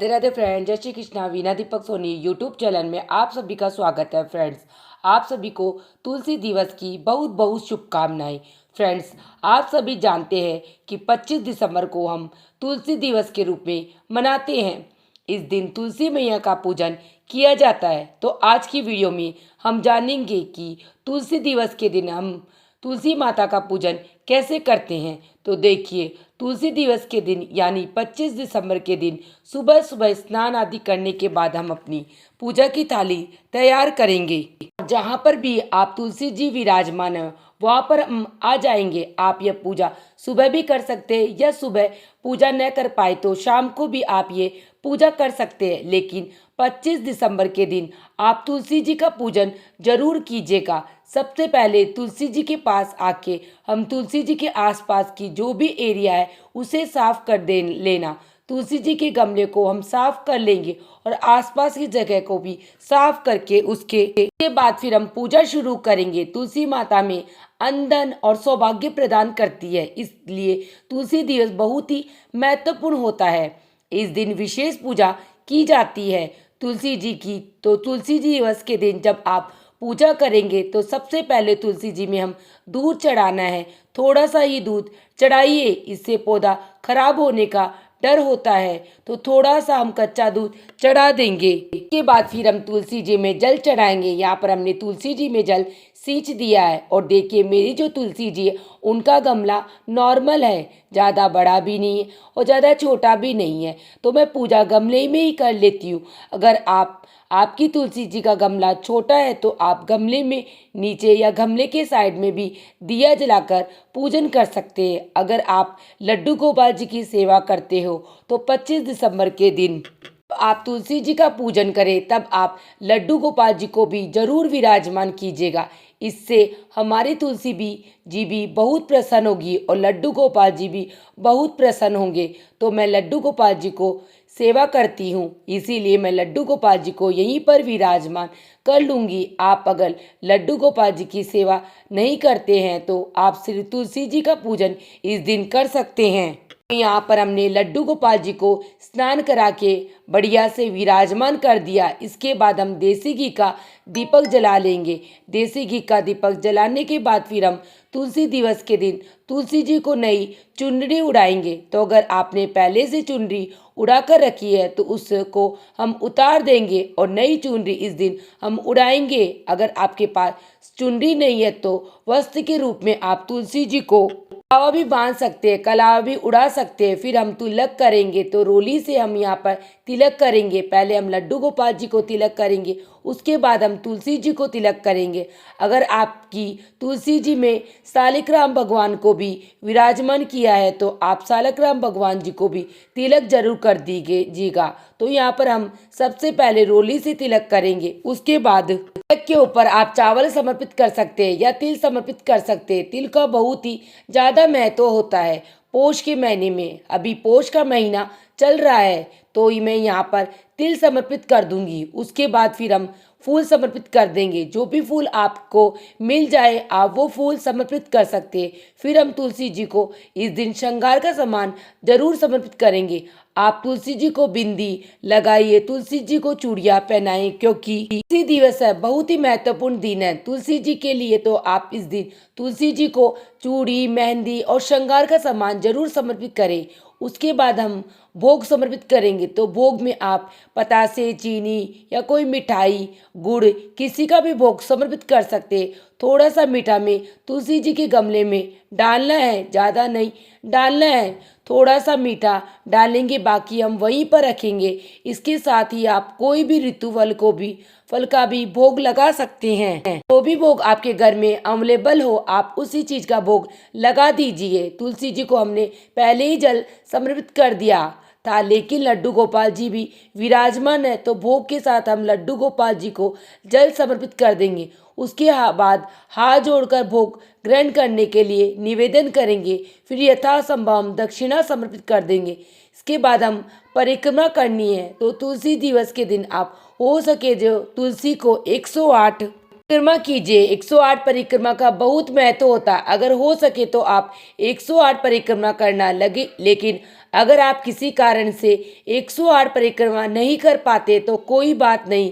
Radhe Radhe friends, जय Shri Krishna. Veena Deepak Soni YouTube channel में आप सभी का स्वागत है। फ्रेंड्स, आप सभी को तुलसी दिवस की बहुत बहुत शुभकामनाएं। फ्रेंड्स, आप सभी जानते हैं कि 25 दिसंबर को हम तुलसी दिवस के रूप में मनाते हैं। इस दिन तुलसी मैया का पूजन किया जाता है। तो आज की वीडियो में हम जानेंगे कि तुलसी दिवस के दिन हम तुलसी माता का पूजन कैसे करते हैं। तो देखिए, तुलसी दिवस के दिन यानी 25 दिसंबर के दिन सुबह सुबह स्नान आदि करने के बाद हम अपनी पूजा की थाली तैयार करेंगे। जहाँ पर भी आप तुलसी जी विराजमान है वहाँ पर हम आ जाएंगे। आप यह पूजा सुबह भी कर सकते हैं या सुबह पूजा न कर पाए तो शाम को भी आप ये पूजा कर सकते हैं। लेकिन 25 दिसंबर के दिन आप तुलसी जी का पूजन जरूर कीजिएगा। सबसे पहले तुलसी जी के पास आके हम तुलसी जी के आसपास की जो भी एरिया है उसे साफ कर दे लेना। तुलसी जी के गमले को हम साफ कर लेंगे और आसपास की जगह को भी साफ करके उसके बाद फिर हम पूजा शुरू करेंगे। तुलसी माता में अंधन और सौभाग्य प्रदान करती है, इसलिए तुलसी दिवस बहुत ही महत्वपूर्ण होता है। इस दिन विशेष पूजा की जाती है तुलसी जी की। तो तुलसी जी दिवस के दिन जब आप पूजा करेंगे तो सबसे पहले तुलसी जी में हम दूध चढ़ाना है। थोड़ा सा ही दूध चढ़ाइए, इससे पौधा खराब होने का डर होता है। तो थोड़ा सा हम कच्चा दूध चढ़ा देंगे। इसके बाद फिर हम तुलसी जी में जल चढ़ाएंगे। यहाँ पर हमने तुलसी जी में जल सींच दिया है। और देखिए, मेरी जो तुलसी जी है उनका गमला नॉर्मल है, ज़्यादा बड़ा भी नहीं है और ज़्यादा छोटा भी नहीं है। तो मैं पूजा गमले में ही कर लेती हूँ। अगर आपकी तुलसी जी का गमला छोटा है तो आप गमले में नीचे या गमले के साइड में भी दिया जलाकर पूजन कर सकते हैं। अगर आप लड्डू गोपाल जी की सेवा करते हो तो 25 दिसंबर के दिन आप तुलसी जी का पूजन करें, तब आप लड्डू गोपाल जी को भी जरूर विराजमान कीजिएगा। इससे हमारी तुलसी जी भी बहुत प्रसन्न होगी और लड्डू गोपाल जी भी बहुत प्रसन्न होंगे। तो मैं लड्डू गोपाल जी को सेवा करती हूँ, इसीलिए मैं लड्डू गोपाल जी को यहीं पर विराजमान कर लूँगी। आप अगर लड्डू गोपाल जी की सेवा नहीं करते हैं तो आप श्री तुलसी जी का पूजन इस दिन कर सकते हैं। यहाँ पर हमने लड्डू गोपाल जी को स्नान करा के बढ़िया से विराजमान कर दिया। इसके बाद हम देसी घी का दीपक जला लेंगे। देसी घी का दीपक जलाने के बाद फिर हम तुलसी दिवस के दिन तुलसी जी को नई चुनरी उड़ाएंगे। तो अगर आपने पहले से चुनरी उड़ा कर रखी है तो उसको हम उतार देंगे और नई चुनरी इस दिन हम उड़ाएंगे। अगर आपके पास चुनरी नहीं है तो वस्त्र के रूप में आप तुलसी जी को कलावा भी बांध सकते हैं, कलावा भी उड़ा सकते हैं। फिर हम तिलक करेंगे। तो रोली से हम यहाँ पर तिलक करेंगे। पहले हम लड्डू गोपाल जी को तिलक करेंगे, उसके बाद हम तुलसी जी को तिलक करेंगे। अगर आपकी तुलसी जी में सालिग्राम भगवान को भी विराजमान किया है तो आप सालिग्राम भगवान जी को भी तिलक जरूर कर दीजिएगा। तो यहाँ पर हम सबसे पहले रोली से तिलक करेंगे। उसके बाद तिलक के ऊपर आप चावल समर्पित कर सकते हैं या तिल समर्पित कर सकते हैं। तिल का बहुत ही ज़्यादा महत्व होता है। पोष के महीने में, अभी पोष का महीना चल रहा है तो मैं यहाँ पर तिल समर्पित कर दूंगी। उसके बाद फिर हम फूल समर्पित कर देंगे। जो भी फूल आपको मिल जाए आप वो फूल समर्पित कर सकते हैं। फिर हम तुलसी जी को इस दिन श्रृंगार का सामान जरूर समर्पित करेंगे। आप तुलसी जी को बिंदी लगाइए, तुलसी जी को चूड़ियाँ पहनाइए, क्योंकि तुलसी दिवस है, बहुत ही महत्वपूर्ण दिन है तुलसी जी के लिए। तो आप इस दिन तुलसी जी को चूड़ी, मेहंदी और श्रृंगार का सामान जरूर समर्पित करें। उसके बाद हम भोग समर्पित करेंगे। तो भोग में आप पतासे, चीनी या कोई मिठाई, गुड़, किसी का भी भोग समर्पित कर सकते हैं। थोड़ा सा मीठा में तुलसी जी के गमले में डालना है, ज़्यादा नहीं डालना है, थोड़ा सा मीठा डालेंगे, बाकी हम वहीं पर रखेंगे। इसके साथ ही आप कोई भी ऋतु फल का भी भोग लगा सकते हैं। जो भी भोग आपके घर में अवेलेबल हो आप उसी चीज का भोग लगा दीजिए। तुलसी जी को हमने पहले ही जल समर्पित कर दिया था, लेकिन लड्डू गोपाल जी भी विराजमान है तो भोग के साथ हम लड्डू गोपाल जी को जल समर्पित कर देंगे। उसके बाद हाथ जोड़कर भोग ग्रहण करने के लिए निवेदन करेंगे। फिर यथासंभव हम दक्षिणा समर्पित कर देंगे। इसके बाद हम परिक्रमा करनी है। तो तुलसी दिवस के दिन आप हो सके जो तुलसी को 108 परिक्रमा कीजिए। 108 परिक्रमा का बहुत महत्व होता है। अगर हो सके तो आप 108 परिक्रमा करना लगे, लेकिन अगर आप किसी कारण से 108 परिक्रमा नहीं कर पाते तो कोई बात नहीं,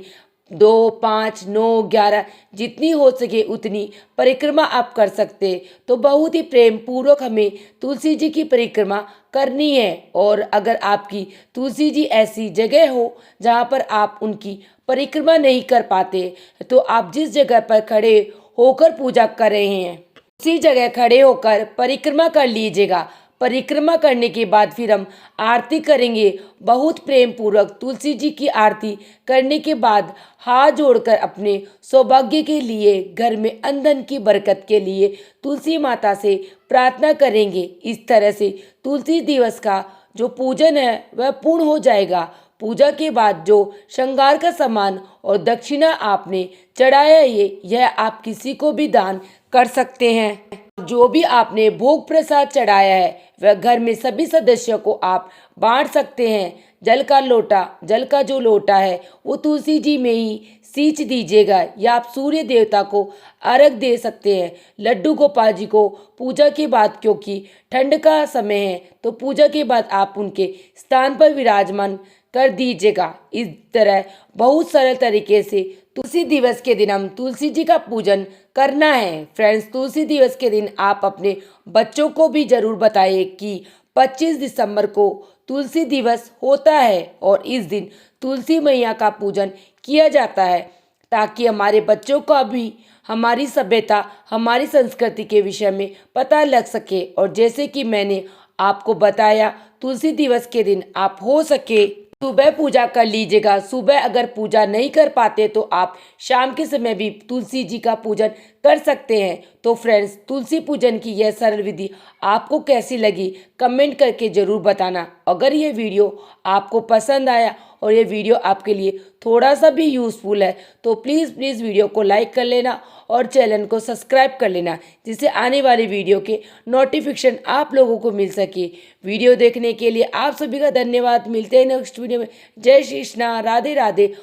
2, 5, 9, 11 जितनी हो सके उतनी परिक्रमा आप कर सकते। तो बहुत ही प्रेम पूर्वक हमें तुलसी जी की परिक्रमा करनी है। और अगर आपकी तुलसी जी ऐसी जगह हो जहाँ पर आप उनकी परिक्रमा नहीं कर पाते, तो आप जिस जगह पर खड़े होकर पूजा कर रहे हैं उसी जगह खड़े होकर परिक्रमा कर लीजिएगा। परिक्रमा करने के बाद फिर हम आरती करेंगे। बहुत प्रेम पूर्वक तुलसी जी की आरती करने के बाद हाथ जोड़कर अपने सौभाग्य के लिए, घर में अंधन की बरकत के लिए तुलसी माता से प्रार्थना करेंगे। इस तरह से तुलसी दिवस का जो पूजन है वह पूर्ण हो जाएगा। पूजा के बाद जो श्रृंगार का सामान और दक्षिणा आपने चढ़ाया है यह आप किसी को भी दान कर सकते हैं। जो भी आपने भोग प्रसाद चढ़ाया है वह घर में सभी सदस्यों को आप बांट सकते हैं। जल का जो लोटा है वो तुलसी जी में ही सींच दीजिएगा, या आप सूर्य देवता को अर्घ दे सकते हैं। लड्डू गोपाल जी को पूजा के बाद, क्योंकि ठंड का समय है तो पूजा के बाद आप उनके स्थान पर विराजमान कर दीजिएगा। इस तरह बहुत सरल तरीके से तुलसी दिवस के दिन हम तुलसी जी का पूजन करना है। फ्रेंड्स, तुलसी दिवस के दिन आप अपने बच्चों को भी जरूर बताइए कि 25 दिसंबर को तुलसी दिवस होता है और इस दिन तुलसी मैया का पूजन किया जाता है, ताकि हमारे बच्चों को भी हमारी सभ्यता, हमारी संस्कृति के विषय में पता लग सके। और जैसे कि मैंने आपको बताया, तुलसी दिवस के दिन आप हो सके सुबह पूजा कर लीजिएगा। सुबह अगर पूजा नहीं कर पाते तो आप शाम के समय भी तुलसी जी का पूजन कर सकते हैं। तो फ्रेंड्स, तुलसी पूजन की यह सरल विधि आपको कैसी लगी कमेंट करके ज़रूर बताना। अगर ये वीडियो आपको पसंद आया और ये वीडियो आपके लिए थोड़ा सा भी यूज़फुल है तो प्लीज़ वीडियो को लाइक कर लेना और चैनल को सब्सक्राइब कर लेना, जिससे आने वाली वीडियो के नोटिफिकेशन आप लोगों को मिल सके। वीडियो देखने के लिए आप सभी का धन्यवाद। मिलते हैं नेक्स्ट वीडियो में। जय श्री कृष्णा, राधे राधे।